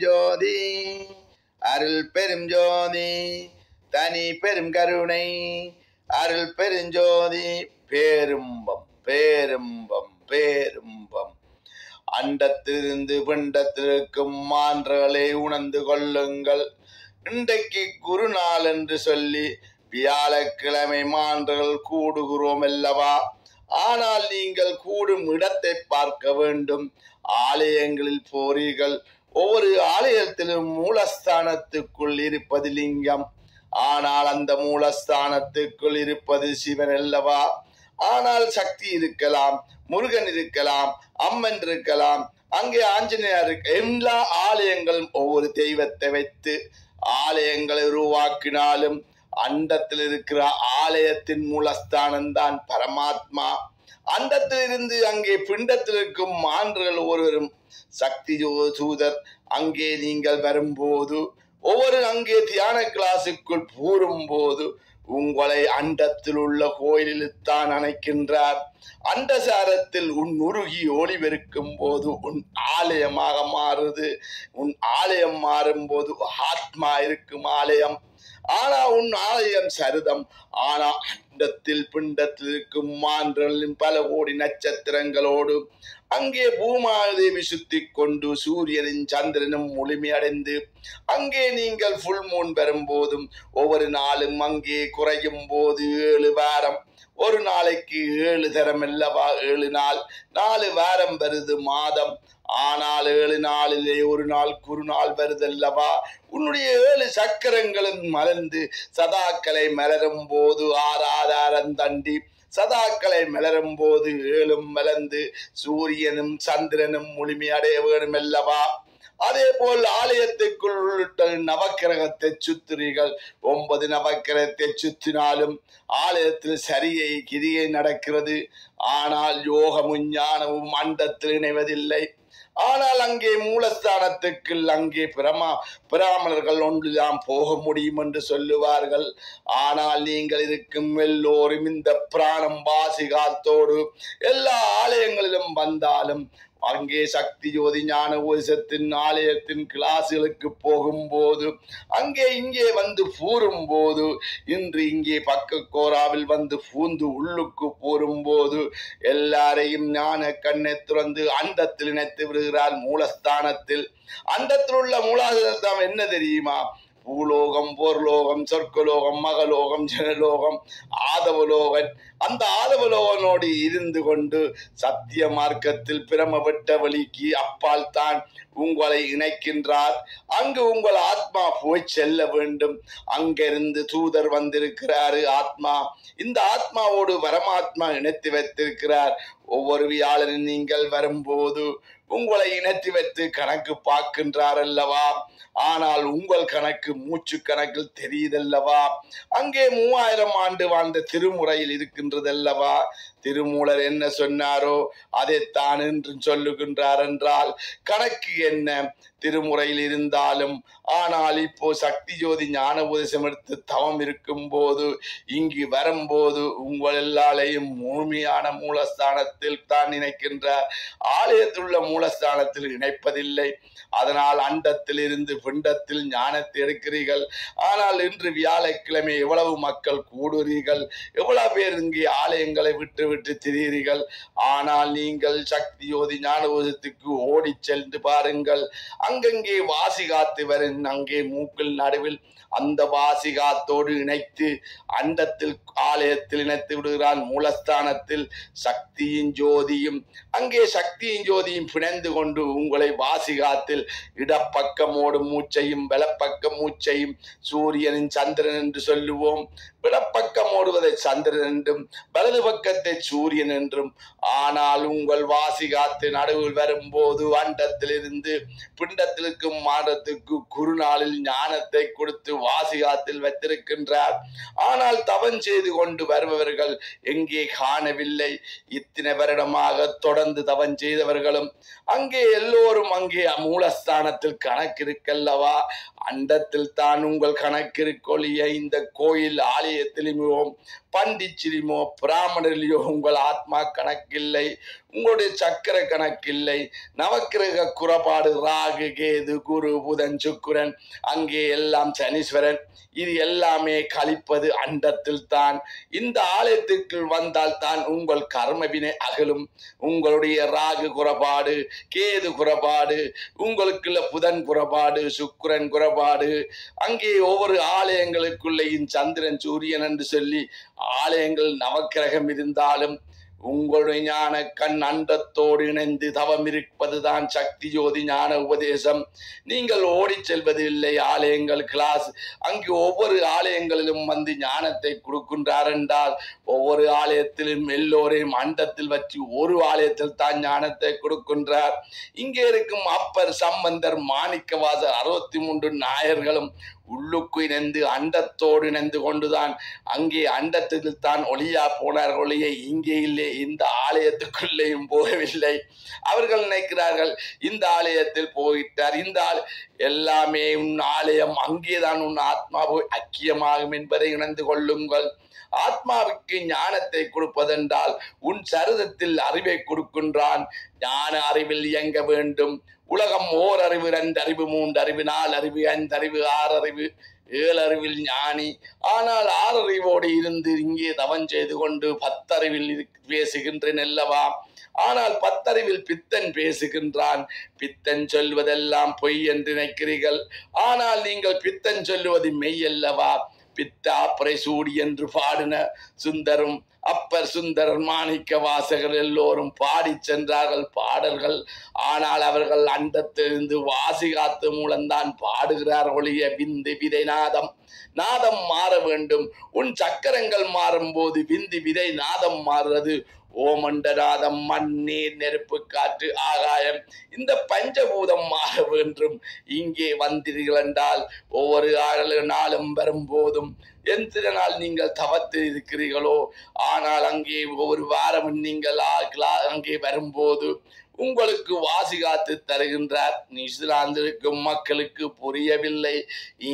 ஜோதி அருள் பெரும் ஜோதி தனி பெரும் கருணை அருள் பெருஞ்சோதி பேரும்பம் பேரும்பம் பேரும்பம். அண்டத்திலிருந்து பிண்டத்திற்கும் மான்றலை உணர்ந்து கொள்ளுங்கள். இன்றைக்கு குருநாள் என்று சொல்லி வியாழக்கிழமை மான்றல் கூடுகிறோம் அல்லவா? ஆனால் நீங்கள் கூடும் இடத்தை பார்க்க வேண்டும். ஆலயங்களில் போறீர்கள். ஒவ்வொரு ஆலயத்திலும் மூலஸ்தானத்துக்குள் இருப்பது லிங்கம். ஆனால் அந்த மூலஸ்தானத்துக்குள் இருப்பது சிவன் அல்லவா? ஆனால் சக்தி இருக்கலாம், முருகன் இருக்கலாம், அம்மன் இருக்கலாம், அங்கே ஆஞ்சநேயர் இருக்க. எல்லா ஆலயங்களும் ஒவ்வொரு தெய்வத்தை வைத்து ஆலயங்களை உருவாக்கினாலும் அண்டத்தில் இருக்கிற ஆலயத்தின் மூலஸ்தானம் தான் பரமாத்மா. அண்டத்திலிருந்து அங்கே பிண்டத்தில் இருக்கும் மான்றுகள் ஒருவரும் சக்தி தூதர். அங்கே நீங்கள் வரும்போது ஒவ்வொரு அங்கே தியான கிளாஸுக்குள் கூறும் போது உங்களை அண்டத்தில் உள்ள கோயிலில் தான் அணைக்கின்றார். அண்டசாரத்தில் உன் உருகி ஒளி பெருக்கும் போது உன் ஆலயமாக மாறுது. உன் ஆலயம் மாறும் போது ஆத்மா இருக்கும் ஆலயம். ஆனா உன் ஆலயம் சரிதம். ஆனா அண்டத்தில் பிண்டத்தில் இருக்கும் மான்றலின் பல கோடி நட்சத்திரங்களோடு அங்கே பூமாதேவி சுத்தி கொண்டு சூரியனும் சந்திரனும் முழுமையடைந்து அங்கே நீங்கள் ஃபுல் மூன் வரும்போதும் ஒவ்வொரு நாளும் அங்கே குறையும் போது 7 வாரம், ஒரு நாளைக்கு 7 தரம் அல்லவா? 7 நாள், 4 வாரம் வருது மாதம். ஆனால் 7 நாளிலே ஒரு நாள் குருநாள் வருதல்லவா? உன்னுடைய 7 சக்கரங்களும் மலர்ந்து சதாக்களை மலரும் போது ஆராதாரம் தண்டி சதாக்களை மலரும் போது 7ம் மலர்ந்து சூரியனும் சந்திரனும் முழுமையடைய வேணும் அல்லவா? அதே போல் ஆலயத்துக்குள் உள்ள நவக்கிரகத்தை சுத்துறீர்கள். 9 நவக்கிரகத்தை சுத்தினாலும் ஆலயத்தில் சரியை கிரியை நடக்கிறது. ஆனால் யோகமும் ஞானமும் அண்டத்தில் இணைவதில்லை. ஆனால் அங்கே மூலஸ்தானத்துக்கு அங்கே பிராமணர்கள் ஒன்றுதான் போக முடியும் என்று சொல்லுவார்கள். ஆனால் நீங்கள் இருக்கும் எல்லோரும் இந்த பிராணம் வாசிகாத்தோடு எல்லா ஆலயங்களிலும் வந்தாலும் அங்கே சக்தி ஜோதி ஞான உபதேசத்தின் ஆலயத்தின் கிளாஸுகளுக்கு போகும்போது அங்கே இங்கே வந்து பூரும் போது இன்று இங்கே பக்க கோராவில் வந்து பூந்து உள்ளுக்கு பூரும்போது எல்லாரையும் ஞான கண்ணை துறந்து அண்டத்தில் இணைத்து விடுகிறார். மூலஸ்தானத்தில் அண்டத்தில் உள்ள மூலாதாரம் என்ன தெரியுமா? பூலோகம், போர்லோகம், சொர்க்கலோகம், மகலோகம், ஜனலோகம், ஆதவலோகன். அந்த ஆதவலோகனோடு இருந்து கொண்டு சத்திய மார்க்கத்தில் பிரமவிட்ட வழிக்கு அப்பால் தான் உங்களை இணைக்கின்றார். அங்கு உங்கள் ஆத்மா போய் செல்ல வேண்டும். அங்கிருந்து தூதர் வந்திருக்கிறாரு ஆத்மா. இந்த ஆத்மாவோடு பரமாத்மா இணைத்து வைத்திருக்கிறார். ஒவ்வொரு வியாழனும் நீங்கள் வரும்போது உங்களை இணைத்து வைத்து கணக்கு பார்க்கின்றார் அல்லவா? ஆனால் உங்கள் கணக்கு மூச்சு கணக்கில் தெரியுதல்லவா? அங்கே 3000 ஆண்டு வாழ்ந்த திருமுறையில் இருக்கின்றது அல்லவா? திருமூலர் என்ன சொன்னாரோ அதைத்தான் என்று சொல்லுகின்றார் என்றால் கணக்கு என்ன திருமுறையில் இருந்தாலும். ஆனால் இப்போ சக்தி ஜோதி ஞான உபதேசம் எடுத்து தவம் இருக்கும் போது இங்கு வரும்போது உங்கள் எல்லாரையும் முழுமையான மூலஸ்தானத்தில் தான் இணைக்கின்றார். ஆலயத்தில் உள்ள மூலஸ்தானத்தில் இணைப்பதில்லை. அதனால் அண்டத்தில் இருந்து பிண்டத்தில் ஞானத்தை எடுக்கிறீர்கள். ஆனால் இன்று வியாழக்கிழமை எவ்வளவு மக்கள் கூடுறீர்கள், எவ்வளவு பேர் இங்கே ஆலயங்களை விட்டு விட்டு திரிகிறீர்கள். ஆனால் நீங்கள் சக்தி யோதி ஞான உபதேசத்துக்கு ஓடி சென்று பாருங்கள். அங்கங்கே வாசி காத்து வரும். அங்கே மூக்கில் நடுவில் அந்த வாசி காத்தோடு இணைத்து அண்டத்தில் ஆலயத்தில் இணைத்து விடுகிறான். மூலஸ்தானத்தில் சக்தியின் ஜோதியும் அங்கே சக்தியின் ஜோதியும் பிணைந்து கொண்டு உங்களை வாசி காத்தில் இடப்பக்கமோடு மூச்சையும் வலப்பக்க மூச்சையும் சூரியனின் சந்திரன் என்று சொல்லுவோம். இடப்பக்கம் ஓடுவதை சந்திரன் என்றும் வலது பக்கத்தை சூரியன் என்றும். ஆனால் உங்கள் வாசி காத்து நடுவில் வரும்போது அண்டத்திலிருந்து பிண்டத்திற்கும் மாடத்துக்கு குருநாளில் ஞானத்தை கொடுத்து வாசி காத்தில் வைத்திருக்கின்றார். ஆனால் தவம் செய்து கொண்டு வருபவர்கள் எங்கே காணவில்லை. இத்தனை வருடமாக தொடர்ந்து தவம் செய்தவர்களும் அங்கே எல்லோரும் அங்கே மூலஸ்தானத்தில் கணக்கு இருக்கல்லவா? அண்டத்தில் தான் உங்கள் கணக்கு இருக்கொழிய இந்த கோயில் ஆலயத்திலுமோ பண்டிச்சிலுமோ பிராமணரிலையோ உங்கள் ஆத்மா கணக்கில்லை. உங்களுடைய சக்கர கணக்கில்லை. நவக்கிரக குறைபாடு ராகு கேது குரு புதன் சுக்கிரன், அங்கே எல்லாம் சனீஸ்வரன், இது எல்லாமே கழிப்பது அண்டத்தில் தான். இந்த ஆலயத்திற்குள் வந்தால் தான் உங்கள் கர்மவினை அகலும். உங்களுடைய ராகு குறைபாடு, கேது குறைபாடு, உங்களுக்குள்ள புதன் குறைபாடு, சுக்கிரன் குறைபாடு, அங்கே ஒவ்வொரு ஆலயங்களுக்குள்ளேயும் சந்திரன் சூரியன் என்று சொல்லி ஆலயங்கள் நவக்கிரகம் இருந்தாலும் உங்களுடைய ஞான கண் அண்டத்தோடு இணைந்து தவம் இருப்பதுதான் சக்தி ஜோதி ஞான உபதேசம். நீங்கள் ஓடி செல்வது இல்லை ஆலயங்கள் கிளாஸ். அங்கு ஒவ்வொரு ஆலயங்களிலும் வந்து ஞானத்தை கொடுக்கின்றார் என்றால் ஒவ்வொரு ஆலயத்திலும் எல்லோரையும் அண்டத்தில் வச்சு ஒரு ஆலயத்தில் தான் ஞானத்தை கொடுக்கின்றார். இங்கே இருக்கும் அப்பர் சம்பந்தர் மாணிக்கவாசர் 63 நாயர்களும் உள்ளுக்கு இணைந்து அண்டத்தோடு இணைந்து கொண்டுதான் அங்கே அண்டத்தில் தான் ஒளியா போனார் ஒளிய இங்கே இல்லை, இந்த ஆலயத்துக்குள்ளேயும் போகவில்லை. அவர்கள் நினைக்கிறார்கள் இந்த ஆலயத்தில் போயிட்டார், இந்த எல்லாமே உன் ஆலயம், அங்கேதான் உன் ஆத்மா போய் ஐக்கியமாகும் என்பதை உணர்ந்து கொள்ளுங்கள். ஆத்மாவுக்கு ஞானத்தை கொடுப்பதென்றால் உன் சரிதத்தில் அறிவை கொடுக்கின்றான். ஞான அறிவில் இயங்க வேண்டும். உலகம் 1 அறிவு 2 அறிவு 3 அறிவு 4 அறிவு 5 அறிவு 6 அறிவு 7 அறிவில் ஞானி. ஆனால் 6 அறிவோடு இருந்து இங்கே தவம் செய்து கொண்டு 10 அறிவில் பேசுகின்றேன் அல்லவா. ஆனால் 10 அறிவில் பித்தன் பேசுகின்றான். பித்தன் சொல்வதெல்லாம் பொய் என்று நினைக்கிறீர்கள். ஆனால் நீங்கள் பித்தன் சொல்லுவது மெய் அல்லவா. பித்தா பிரசூடி என்று பாடின சுந்தரும் அப்பர் சுந்தரர் மாணிக்க வாசகர் எல்லோரும் பாடி சென்றார்கள் பாடல்கள். ஆனால் அவர்கள் அண்டத்திலிருந்து வாசிகாத்து மூலம்தான் பாடுகிறார் ஒழிய விந்து விதை நாதம். நாதம் மாற வேண்டும். உன் சக்கரங்கள் மாறும் போது விந்து விதை நாதம் மாறுறது. ஓமண்டநாதம் மண் நீர் நெருப்பு காற்று ஆகாயம், இந்த பஞ்சபூதம் மாற வேண்டும். இங்கே வந்தீர்கள் என்றால் ஒவ்வொரு நாளும் வரும்போதும் எந்த நாள் நீங்கள் தவத்தில் இருக்கிறீர்களோ, ஆனால் அங்கே ஒவ்வொரு வாரமும் நீங்கள் அங்கே வரும்போது உங்களுக்கு வாசிகாத்து தருகின்றார். நியூசிலாந்திற்கும் மக்களுக்கு புரியவில்லை.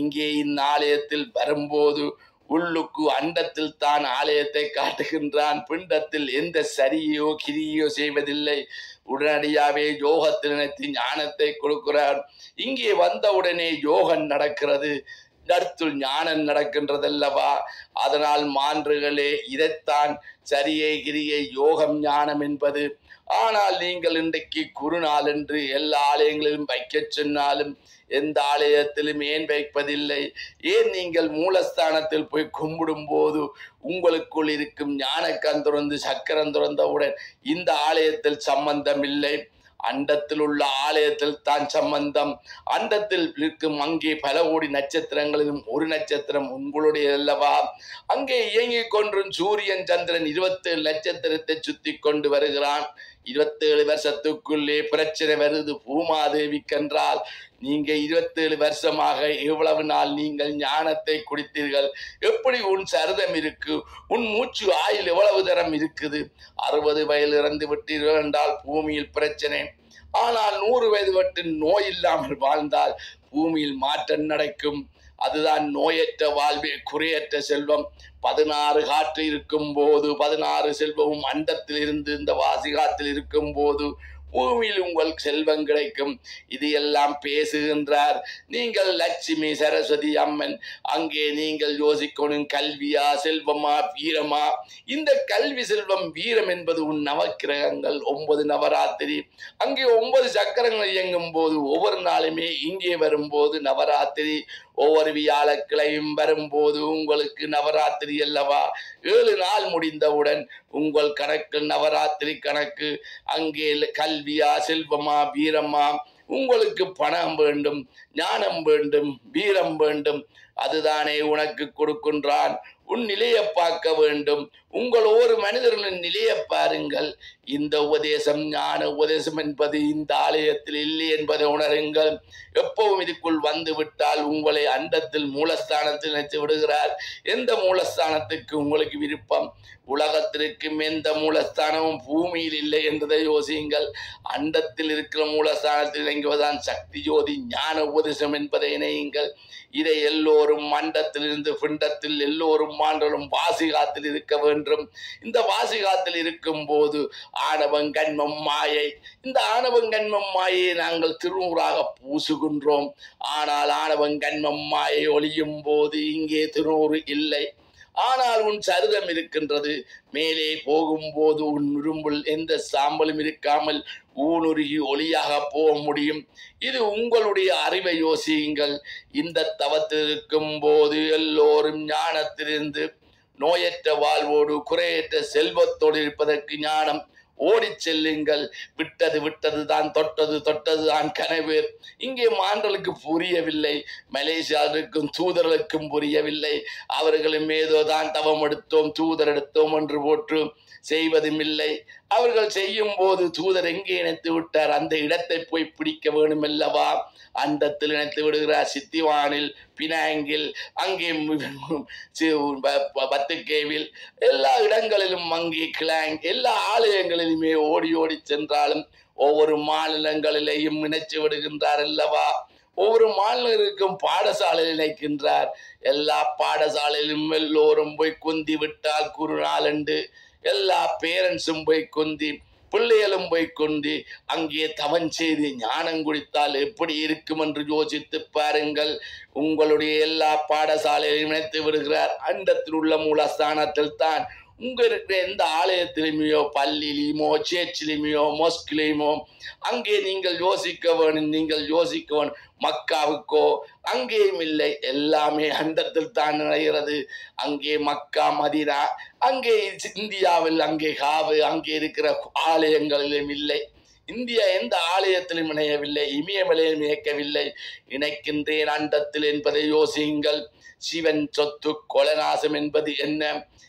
இங்கே இந்நாளையத்தில் வரும்போது உள்ளுக்கு அண்டத்தில் தான் ஆலயத்தை காட்டுகின்றான். பிண்டத்தில் எந்த சரியோ கிரியோ செய்வதில்லை. உடனடியாகவே யோகத்தில் நினைத்து ஞானத்தை கொடுக்கிறார். இங்கே வந்தவுடனே யோகம் நடக்கிறது, இடத்துள் ஞானம் நடக்கின்றதல்லவா. அதனால் மான்றுகளே, இதைத்தான் சரியை கிரியை யோகம் ஞானம் என்பது. ஆனால் நீங்கள் இன்றைக்கு குருநாள் என்று எல்லா ஆலயங்களிலும் வைக்க சொன்னாலும் எந்த ஆலயத்திலும் ஏன் வைப்பதில்லை? ஏன் நீங்கள் மூலஸ்தானத்தில் போய் கும்பிடும் போது உங்களுக்குள் இருக்கும் ஞானக்கண் துறந்து சக்கரம் துறந்தவுடன் இந்த ஆலயத்தில் சம்பந்தம் இல்லை, அண்டத்தில் உள்ள ஆலயத்தில் தான் சம்பந்தம். அண்டத்தில் இருக்கும் அங்கே பல கோடி நட்சத்திரங்களிலும் ஒரு நட்சத்திரம் உங்களுடைய அல்லவா. அங்கே இயங்கிக் கொன்றும் சூரியன் சந்திரன் 27 நட்சத்திரத்தை சுத்தி கொண்டு வருகிறான். 27 வருஷத்துக்குள்ளே பிரச்சனை வருது பூமாதேவிக்கென்றால். நீங்க 27 வருஷமாக எவ்வளவு நாள் நீங்கள் ஞானத்தை குடித்தீர்கள்? எப்படி உன் சரிதம் இருக்கு? உன் மூச்சு ஆயுள் எவ்வளவு தரம் இருக்குது? 60 வயதில் இறந்து விட்டீர்கள் என்றால் பூமியில் பிரச்சனை. ஆனால் 100 வயது விட்டு நோய் இல்லாமல் வாழ்ந்தால் பூமியில் மாற்றம் நடக்கும். அதுதான் நோயற்ற வாழ்வே குறையற்ற செல்வம். 16 காற்று இருக்கும் போது 16 செல்வமும் அண்டத்தில் இருந்து இந்த வாசிகாத்தில் இருக்கும் போது பூமியில் உங்கள் செல்வம் கிடைக்கும். இது எல்லாம் பேசுகின்றார். நீங்கள் லட்சுமி சரஸ்வதி அம்மன், அங்கே நீங்கள் யோசிக்கணும், கல்வியா செல்வமா வீரமா? இந்த கல்வி செல்வம் வீரம் என்பது உன் நவக்கிரகங்கள் 9 நவராத்திரி. அங்கே 9 சக்கரங்கள் இயங்கும் போது ஒவ்வொரு நாளுமே இங்கே வரும்போது நவராத்திரி. ஒவ்வொரு வியாழக்கிழையும் வரும்போது உங்களுக்கு நவராத்திரி அல்லவா. 7 நாள் முடிந்தவுடன் உங்கள் கணக்கு நவராத்திரி கணக்கு. அங்கே கல்வியா செல்வமா வீரமா? உங்களுக்கு பணம் வேண்டும், ஞானம் வேண்டும், வீரம் வேண்டும். அதுதானே உனக்கு கொடுக்கின்றான். உன் நிலையை பார்க்க வேண்டும். உங்கள் ஒவ்வொரு மனிதர்களின் நிலையை பாருங்கள். இந்த உபதேசம் ஞான உபதேசம் என்பது இந்த ஆலயத்தில் இல்லை என்பதை உணருங்கள். எப்பவும் இதுக்குள் வந்து விட்டால் உங்களை அண்டத்தில் மூலஸ்தானத்தில் நினைத்து விடுகிறார். எந்த மூலஸ்தானத்துக்கு உங்களுக்கு விருப்பம்? உலகத்திற்கும் எந்த மூலஸ்தானமும் பூமியில் இல்லை என்றதை யோசியுங்கள். அண்டத்தில் இருக்கிற மூலஸ்தானத்தில் இறங்குவதுதான் சக்தி ஜோதி ஞான உபதேசம் என்பதை இணையுங்கள். இதை எல்லோரும் மண்டத்தில் இருந்து பிண்டத்தில் எல்லோரும் மாண்டலும் வாசிகாத்தில் இருக்க வேண்டும். வேண்டும். இந்த வாசிகாத்தில் இருக்கும் போது ஆணவம் கண்மம் மாயை, இந்த ஆணவம் கண்மம் மாயை நாங்கள் திருநூறாக பூசுகின்றோம். ஆனால் ஆணவம் கண்மம் மாயை ஒளியும் போது இங்கே திருநூறு இல்லை. ஆனால் உன் சரிதம் இருக்கின்றது. மேலே போகும்போது உன் உரும்புள் எந்த சாம்பலும் இருக்காமல் ஊனுருகி ஒளியாக போக முடியும். இது உங்களுடைய அறிவை யோசியுங்கள். இந்த தவத்தில் இருக்கும் போது எல்லோரும் ஞானத்திலிருந்து நோயற்ற வாழ்வோடு குறையற்ற செல்வத்தோடு இருப்பதற்கு ஞானம் ஓடி செல்லுங்கள். விட்டது விட்டது தான், தொட்டது தொட்டது தான் கனவு. இங்கே மாண்டலுக்கு புரியவில்லை, மலேசியாவிற்கும் தூதர்களுக்கும் புரியவில்லை. அவர்களும் ஏதோ தான் தவம் எடுத்தோம் தூதர் எடுத்தோம் என்று போற்று செய்வதும் இல்லை. அவர்கள் செய்யும் போது தூதர் எங்கே இணைத்து விட்டார்? அந்த இடத்தை போய் பிடிக்க வேணும் அல்லவா? அந்தத்தில் இணைத்து விடுகிறார். சித்திவானில், பினாங்கில், அங்கே பத்துக்கேவில், எல்லா இடங்களிலும், அங்கே கிளாங், எல்லா ஆலயங்களிலுமே ஓடி ஓடி சென்றாலும் ஒவ்வொரு மாநிலங்களிலேயும் இணைச்சு விடுகின்றார் அல்லவா? ஒவ்வொரு மாநிலருக்கும் பாடசாலையில் இணைக்கின்றார். எல்லா பாடசாலையிலும் எல்லோரும் போய் குந்தி விட்டால் குறுநாள் என்று எல்லா பேரண்ட்ஸும் போய் குந்தி, பிள்ளைகளும் போய் கொண்டு அங்கே தவன் செய்து ஞானம் குடித்தால் எப்படி இருக்கும் என்று யோசித்து பாருங்கள். உங்களுடைய எல்லா பாடசாலையிலும் இணைத்து விடுகிறார். அண்டத்தில் உள்ள மூலஸ்தானத்தில் தான் உங்க இருக்கிற எந்த ஆலயத்திலுமையோ, பள்ளியிலுமோ, சேர்ச்சிலுமையோ, மொஸ்கிலையுமோ, அங்கே நீங்கள் யோசிக்க வேணும். நீங்கள் யோசிக்க வேணும். மக்காவுக்கோ அங்கேயும் இல்லை. எல்லாமே அண்டத்தில் தான் நிறைகிறது. அங்கே மக்கா, மதீனா, அங்கே இந்தியாவில் அங்கே காவு, அங்கே இருக்கிற ஆலயங்களிலும் இல்லை. இந்தியா எந்த ஆலயத்திலும் இணையவில்லை, இமயமலையிலும் இணைக்கவில்லை. இணைக்கின்றேன் அண்டத்தில் என்பதை யோசியுங்கள். சிவன் சொத்து கொலநாசம் என்பது என்ன?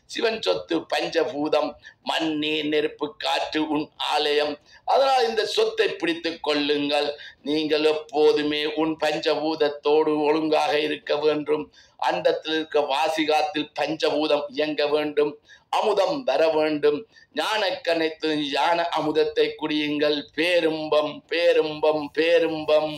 சிவன் சொத்து பஞ்சபூதம், மண், நீர், நெருப்பு, காற்று உன் ஆலயம். அதனால் இந்த சொத்தை பிடித்துக் கொள்ளுங்கள். நீங்கள் எப்போதுமே உன் பஞ்சபூதத்தோடு ஒழுங்காக இருக்க வேண்டும். அண்டத்தில் இருக்க வாசிகாத்தில் பஞ்சபூதம் இயங்க வேண்டும். அமுதம் வர வேண்டும். ஞானக்கணைத்து ஞான அமுதத்தை குடியுங்கள். பேரும்பம் பேரும்பம் பேரும்பம்.